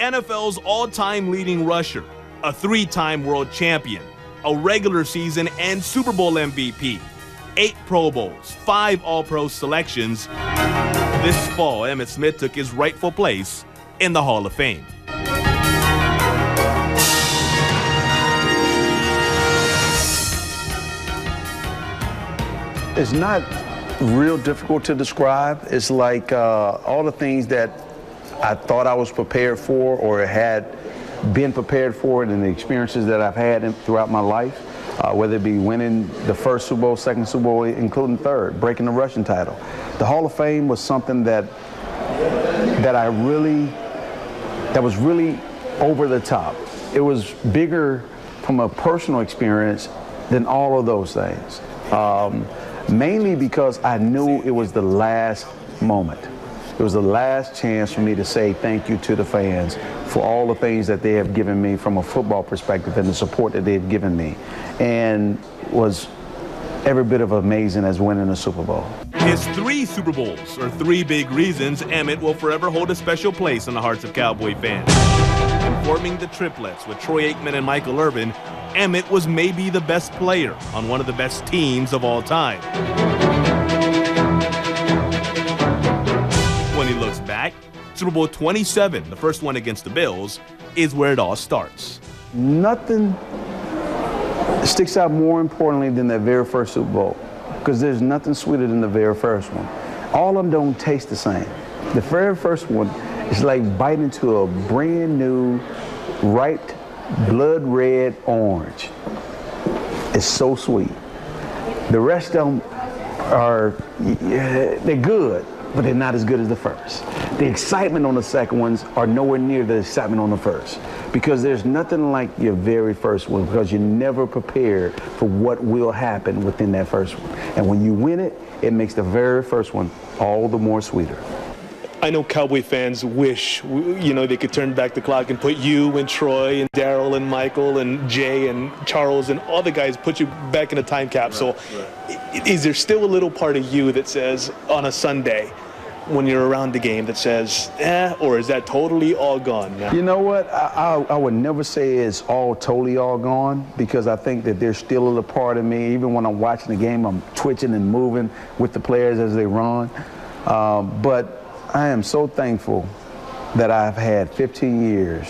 NFL's all-time leading rusher, a three-time world champion, a regular season and Super Bowl MVP, 8 Pro Bowls, 5 All-Pro selections. This fall, Emmitt Smith took his rightful place in the Hall of Fame. It's not real difficult to describe. It's like all the things that I thought I was prepared for or had been prepared for and the experiences that I've had throughout my life, whether it be winning the first Super Bowl, second Super Bowl, including third, breaking the rushing title. The Hall of Fame was something that was really over the top. It was bigger from a personal experience than all of those things. Mainly because I knew it was the last moment. It was the last chance for me to say thank you to the fans for all the things that they have given me from a football perspective and the support that they've given me, and was every bit of amazing as winning a Super Bowl. His 3 Super Bowls are 3 big reasons Emmitt will forever hold a special place in the hearts of Cowboy fans. In forming the triplets with Troy Aikman and Michael Irvin, Emmitt was maybe the best player on one of the best teams of all time. When he looks back, Super Bowl 27, the first one against the Bills, is where it all starts. Nothing sticks out more importantly than that very first Super Bowl, because there's nothing sweeter than the very first one. All of them don't taste the same. The very first one is like biting into a brand new, ripe, blood red orange. It's so sweet. The rest of them they're good, but they're not as good as the first. The excitement on the second ones are nowhere near the excitement on the first, because there's nothing like your very first one, because you're never prepared for what will happen within that first one. And when you win it, it makes the very first one all the more sweeter. I know Cowboy fans wish, they could turn back the clock and put you and Troy and Daryl and Michael and Jay and Charles and all the guys, put you back in a time capsule. Right. Is there still a little part of you that says on a Sunday when you're around the game that says, or is that totally all gone now? You know what? I would never say it's all totally all gone, because I think that there's still a little part of me. Even when I'm watching the game, I'm twitching and moving with the players as they run. But I am so thankful that I've had 15 years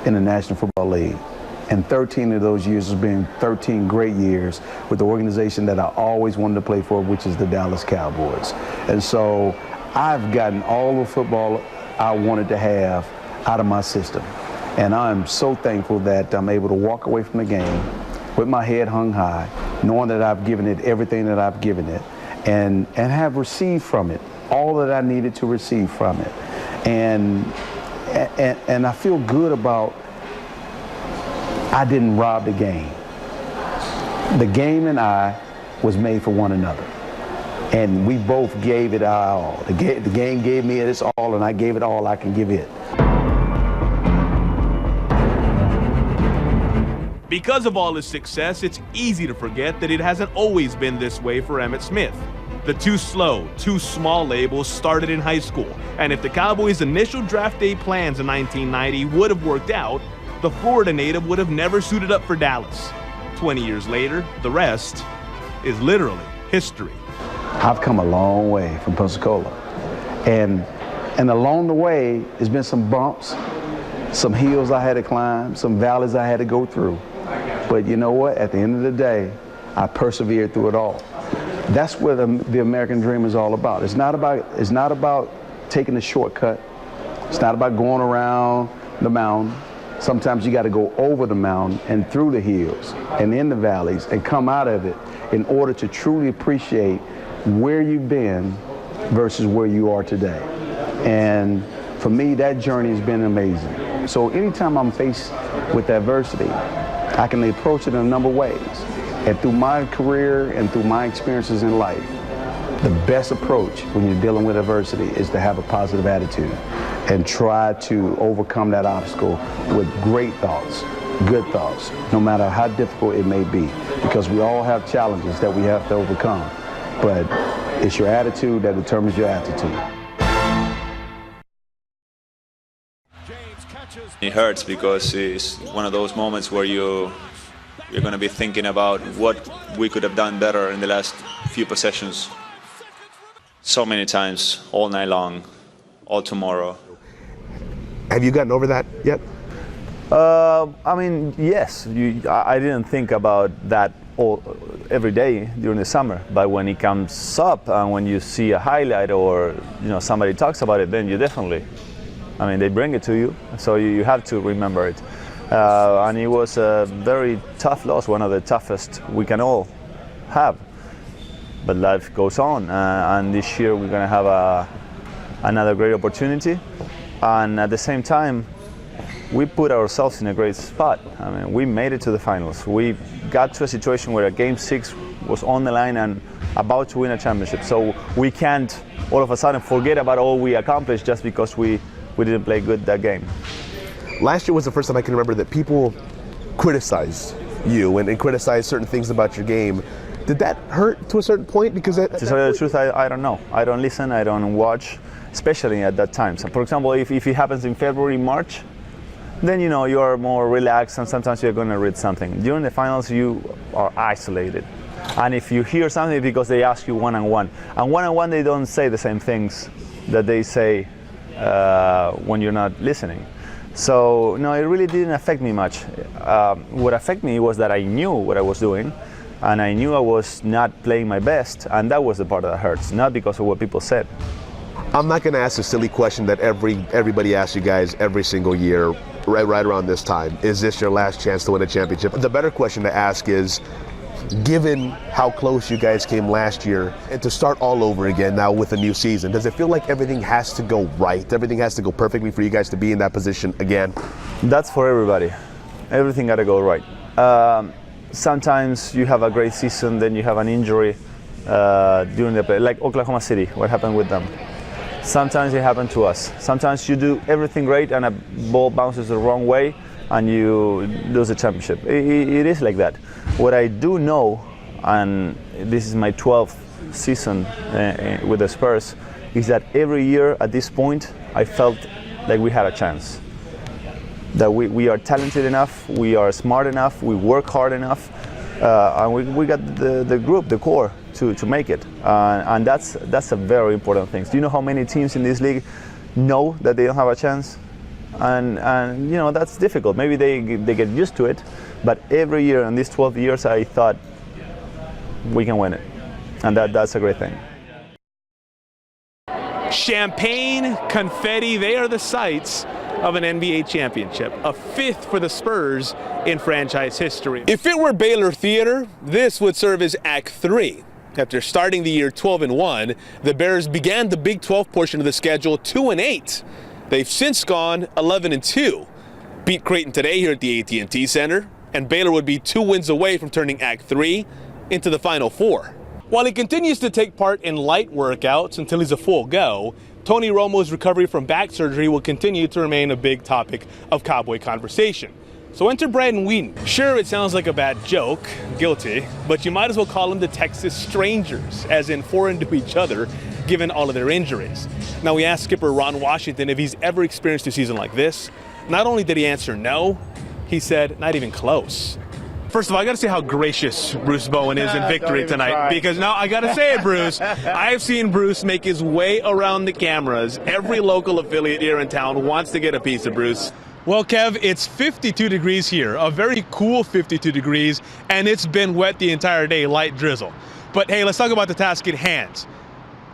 in the National Football League, and 13 of those years has been 13 great years with the organization that I always wanted to play for, which is the Dallas Cowboys. And so I've gotten all the football I wanted to have out of my system, and I'm so thankful that I'm able to walk away from the game with my head hung high, knowing that I've given it everything that I've given it, and have received from it all that I needed to receive from it. And I feel good about I didn't rob the game. The game and I was made for one another. And we both gave it our all. The game gave me its all, and I gave it all I can give it. Because of all his success, it's easy to forget that it hasn't always been this way for Emmitt Smith. The too slow, too small labels started in high school, and if the Cowboys' initial draft day plans in 1990 would have worked out, the Florida native would have never suited up for Dallas. 20 years later, the rest is literally history. I've come a long way from Pensacola, and along the way, there's been some bumps, some hills I had to climb, some valleys I had to go through. But you know what? At the end of the day, I persevered through it all. That's what the American dream is all about. It's not about taking a shortcut. It's not about going around the mountain. Sometimes you got to go over the mountain and through the hills and in the valleys and come out of it in order to truly appreciate where you've been versus where you are today. And for me, that journey has been amazing. So anytime I'm faced with adversity, I can approach it in a number of ways. And through my career and through my experiences in life, the best approach when you're dealing with adversity is to have a positive attitude and try to overcome that obstacle with great thoughts, good thoughts, no matter how difficult it may be, because we all have challenges that we have to overcome. But it's your attitude that determines your aptitude. James catches It hurts because it's one of those moments where you're going to be thinking about what we could have done better in the last few possessions. So many times, all night long, all tomorrow. Have you gotten over that yet? I mean, yes. I didn't think about that every day during the summer, but when it comes up and when you see a highlight or somebody talks about it, then you definitely, they bring it to you, so you have to remember it. And it was a very tough loss, one of the toughest we can all have. But life goes on, and this year we're going to have another great opportunity, and at the same time, we put ourselves in a great spot. We made it to the finals. We got to a situation where a Game 6 was on the line and about to win a championship. So we can't all of a sudden forget about all we accomplished just because we didn't play good that game. Last year was the first time I can remember that people criticized you and criticized certain things about your game. Did that hurt to a certain point? Because to tell you the truth, I don't know. I don't listen, I don't watch, especially at that time. So for example, if it happens in February, March, then you are more relaxed and sometimes you're going to read something. During the finals, you are isolated. And if you hear something, because they ask you one-on-one. And one-on-one, they don't say the same things that they say when you're not listening. So, no, it really didn't affect me much. What affected me was that I knew what I was doing, and I knew I was not playing my best, and that was the part that hurts, not because of what people said. I'm not going to ask a silly question that everybody asks you guys every single year, right around this time. Is this your last chance to win a championship? The better question to ask is, given how close you guys came last year, and to start all over again now with a new season, does it feel like everything has to go right? Everything has to go perfectly for you guys to be in that position again? That's for everybody. Everything got to go right. Sometimes you have a great season, then you have an injury during the play, like Oklahoma City, what happened with them. Sometimes it happened to us. Sometimes you do everything great and a ball bounces the wrong way and you lose the championship. It is like that. What I do know, and this is my 12th season with the Spurs, is that every year at this point I felt like we had a chance. That we are talented enough, we are smart enough, we work hard enough, and we got the group, the core, to make it. And that's a very important thing. Do you know how many teams in this league know that they don't have a chance? And that's difficult. Maybe they get used to it, but every year in these 12 years I thought we can win it, and that's a great thing. Champagne, confetti, they are the sights of an NBA championship, a fifth for the Spurs in franchise history. If it were Baylor Theater, this would serve as Act 3. After starting the year 12-1, the Bears began the Big 12 portion of the schedule 2-8. They've since gone 11-2. Beat Creighton today here at the AT&T Center, and Baylor would be 2 wins away from turning Act 3 into the Final Four. While he continues to take part in light workouts until he's a full go, Tony Romo's recovery from back surgery will continue to remain a big topic of Cowboy conversation. So enter Brandon Whedon. Sure, it sounds like a bad joke, guilty, but you might as well call them the Texas Strangers, as in foreign to each other, given all of their injuries. Now, we asked skipper Ron Washington if he's ever experienced a season like this. Not only did he answer no, he said not even close. First of all, I got to say how gracious Bruce Bowen is in victory tonight. Because now I got to say it, Bruce. I've seen Bruce make his way around the cameras. Every local affiliate here in town wants to get a piece of Bruce. Well, Kev, it's 52 degrees here, a very cool 52 degrees, and it's been wet the entire day, light drizzle. But hey, let's talk about the task at hand.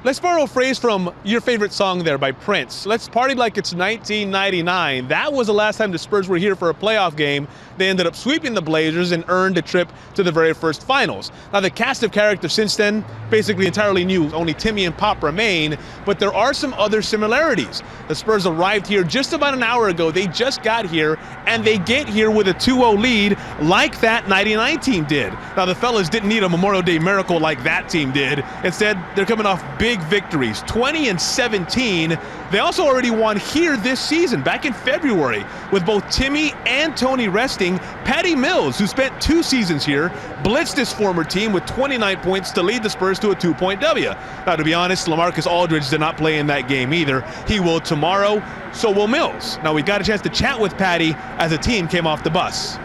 Let's borrow a phrase from your favorite song there by Prince. Let's party like it's 1999. That was the last time the Spurs were here for a playoff game. They ended up sweeping the Blazers and earned a trip to the very first finals. Now, the cast of characters since then, basically entirely new. Only Timmy and Pop remain, but there are some other similarities. The Spurs arrived here just about an hour ago. They just got here, and they get here with a 2-0 lead like that 99 team did. Now, the fellas didn't need a Memorial Day miracle like that team did. Instead, they're coming off big victories, 20-17. They also already won here this season, back in February, with both Timmy and Tony resting. introducing Patty Mills, who spent 2 seasons here, blitzed his former team with 29 points to lead the Spurs to a 2-point W. Now, to be honest, LaMarcus Aldridge did not play in that game either. He will tomorrow, so will Mills. Now, we got a chance to chat with Patty as the team came off the bus.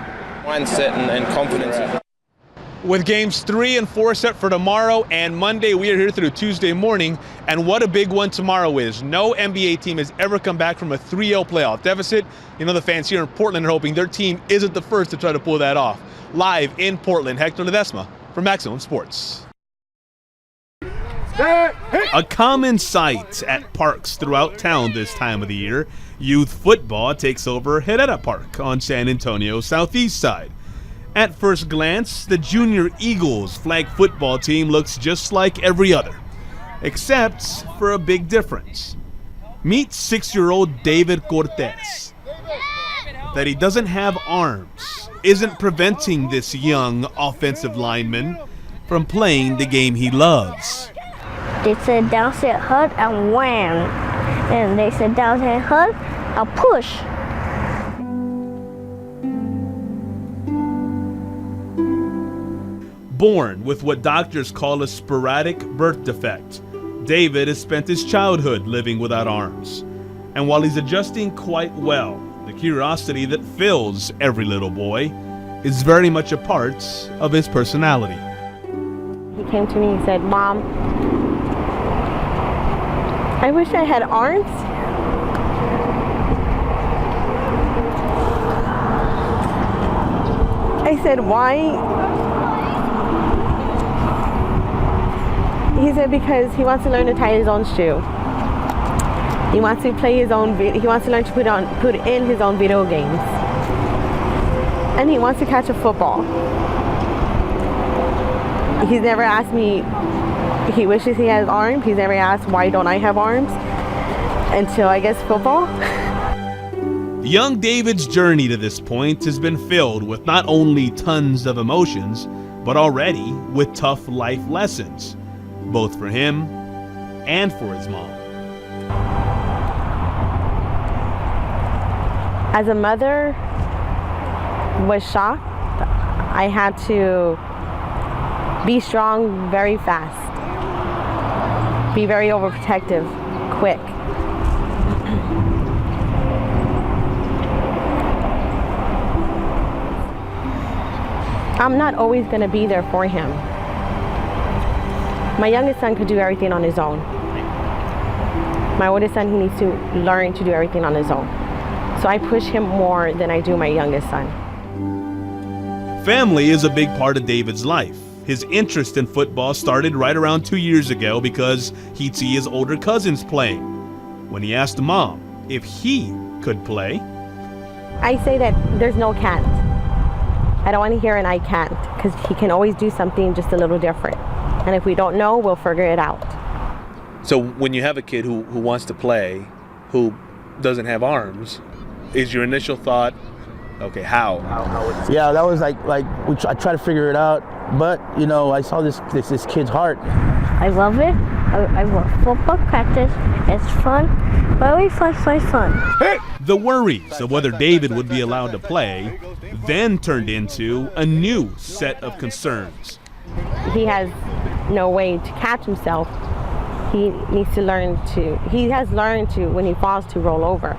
Mindset and confidence. With games 3 and 4 set for tomorrow and Monday, we are here through Tuesday morning. And what a big one tomorrow is. No NBA team has ever come back from a 3-0 playoff deficit. You know, the fans here in Portland are hoping their team isn't the first to try to pull that off. Live in Portland, Hector Ledesma for Maximum Sports. A common sight at parks throughout town this time of the year, youth football takes over Herrera Park on San Antonio's southeast side. At first glance, the Junior Eagles flag football team looks just like every other, except for a big difference. Meet 6-year-old David Cortez. That he doesn't have arms isn't preventing this young offensive lineman from playing the game he loves. They said down, said hut, and wham. And they said down, said hut, a push. Born with what doctors call a sporadic birth defect, David has spent his childhood living without arms. And while he's adjusting quite well, the curiosity that fills every little boy is very much a part of his personality. He came to me and said, "Mom, I wish I had arms." I said, "Why?" He said because he wants to learn to tie his own shoe. He wants to play his own. He wants to learn to put in his own video games, and he wants to catch a football. He's never asked me. He wishes he has arms. He's never asked why don't I have arms until I guess football. Young David's journey to this point has been filled with not only tons of emotions, but already with tough life lessons, both for him and for his mom. As a mother, was shocked. I had to be strong very fast, be very overprotective, quick. I'm not always going to be there for him. My youngest son could do everything on his own. My oldest son, he needs to learn to do everything on his own. So I push him more than I do my youngest son. Family is a big part of David's life. His interest in football started right around 2 years ago because he'd see his older cousins playing. When he asked Mom if he could play, I say that there's no can't. I don't want to hear an I can't, because he can always do something just a little different. And if we don't know, we'll figure it out. So when you have a kid who wants to play, who doesn't have arms, is your initial thought, okay, how? Yeah, that was like I tried to figure it out, but you know, I saw this kid's heart. I love it. I love football practice. It's fun. Very fun. the worries of whether David would be allowed to play then turned into a new set of concerns. He has no way to catch himself. He needs to learn to, he has learned to, when he falls, to roll over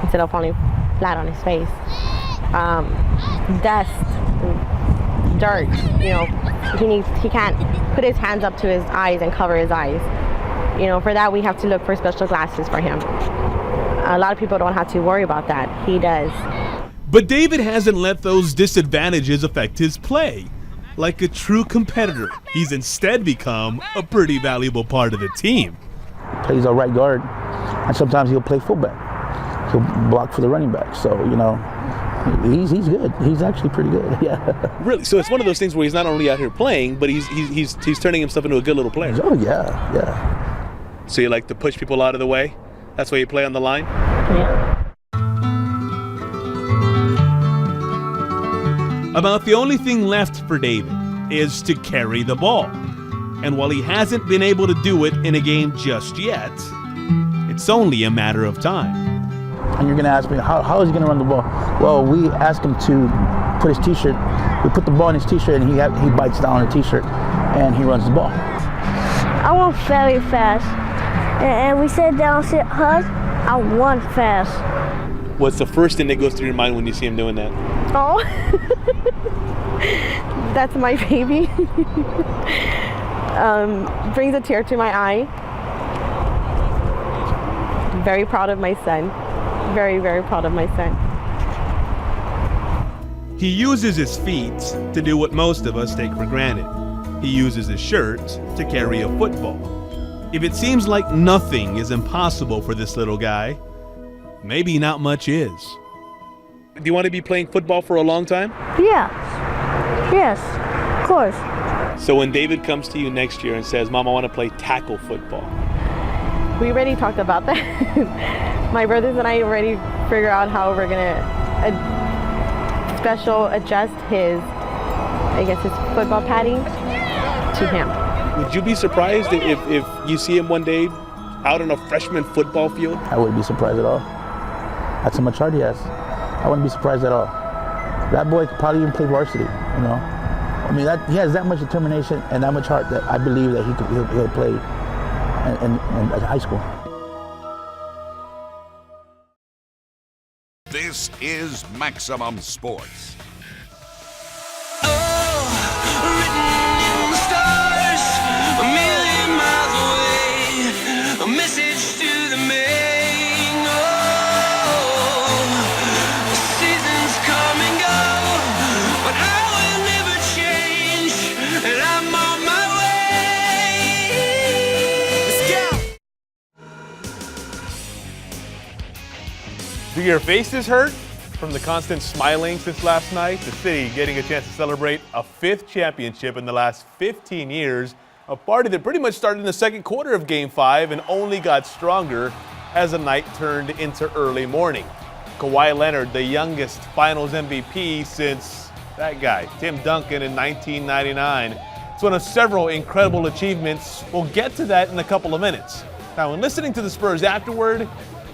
instead of falling flat on his face. Dust, dirt, you know, he can't put his hands up to his eyes and cover his eyes. You know, for that we have to look for special glasses for him. A lot of people don't have to worry about that. He does. But David hasn't let those disadvantages affect his play. Like a true competitor, he's instead become a pretty valuable part of the team. Plays a right guard, and sometimes he'll play fullback. He'll block for the running back. So, you know, he's good. He's actually pretty good. Yeah. Really? So it's one of those things where he's not only out here playing, but he's turning himself into a good little player. Oh yeah. So you like to push people out of the way? That's why you play on the line? Yeah. About the only thing left for David is to carry the ball. And while he hasn't been able to do it in a game just yet, it's only a matter of time. And you're going to ask me, how is he going to run the ball? Well, we ask him to put his T-shirt. We put the ball in his T-shirt, and he bites down on the T-shirt, and he runs the ball. I want very fast. And we sit down, sit hard. I want fast. What's the first thing that goes through your mind when you see him doing that? Oh, that's my baby. Brings a tear to my eye. Very proud of my son. Very, very proud of my son. He uses his feet to do what most of us take for granted. He uses his shirt to carry a football. If it seems like nothing is impossible for this little guy, maybe not much is. Do you want to be playing football for a long time? Yeah. Yes, of course. So when David comes to you next year and says, Mom, I want to play tackle football. We already talked about that. My brothers and I already figure out how we're going to adjust his football padding to him. Would you be surprised if you see him one day out on a freshman football field? I wouldn't be surprised at all. That's how much heart he has. I wouldn't be surprised at all. That boy could probably even play varsity, you know. I mean, he has that much determination and that much heart that I believe that he'll play in high school. This is Maximum Sports. Do your faces hurt from the constant smiling since last night? The city getting a chance to celebrate a 5th championship in the last 15 years, a party that pretty much started in the second quarter of Game 5 and only got stronger as the night turned into early morning. Kawhi Leonard, the youngest Finals MVP since that guy, Tim Duncan, in 1999. It's one of several incredible achievements. We'll get to that in a couple of minutes. Now, when listening to the Spurs afterward,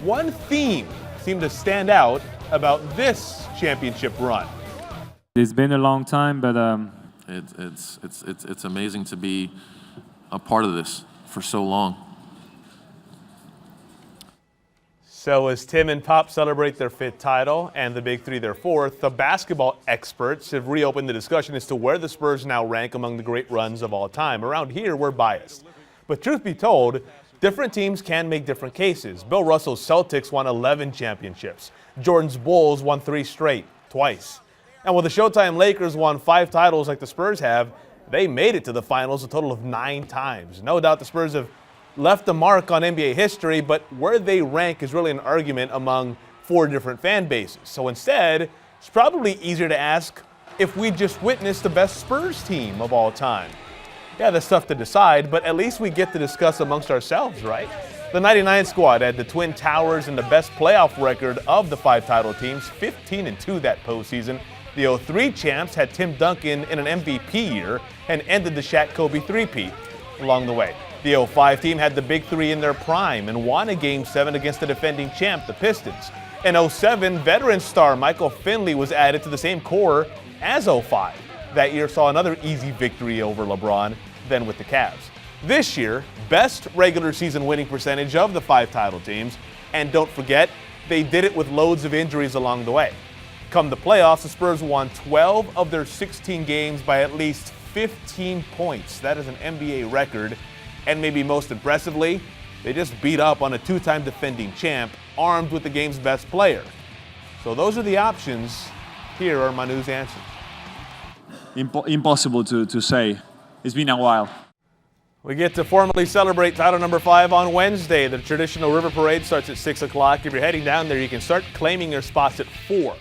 one theme seemed to stand out about this championship run. It's been a long time, but it's amazing to be a part of this for so long. So as Tim and Pop celebrate their 5th title and the Big Three their 4th, the basketball experts have reopened the discussion as to where the Spurs now rank among the great runs of all time. Around here, we're biased. But truth be told, different teams can make different cases. Bill Russell's Celtics won 11 championships. Jordan's Bulls won 3 straight, twice. And while the Showtime Lakers won 5 titles like the Spurs have, they made it to the finals a total of 9 times. No doubt the Spurs have left a mark on NBA history, but where they rank is really an argument among 4 different fan bases. So instead, it's probably easier to ask if we just witnessed the best Spurs team of all time. Yeah, that's tough to decide, but at least we get to discuss amongst ourselves, right? The 99 squad had the Twin Towers and the best playoff record of the 5 title teams, 15-2 that postseason. The 03 champs had Tim Duncan in an MVP year and ended the Shaq-Kobe three-peat along the way. The 05 team had the Big Three in their prime and won a Game 7 against the defending champ, the Pistons. In 07, veteran star Michael Finley was added to the same core as 05. That year saw another easy victory over LeBron, then with the Cavs. This year, best regular season winning percentage of the 5 title teams, and don't forget, they did it with loads of injuries along the way. Come the playoffs, the Spurs won 12 of their 16 games by at least 15 points. That is an NBA record, and maybe most impressively, they just beat up on a 2-time defending champ, armed with the game's best player. So those are the options. Here are Manu's answers. Impossible to say. It's been a while. We get to formally celebrate title number 5 on Wednesday. The traditional river parade starts at 6 o'clock. If you're heading down there, you can start claiming your spots at 4.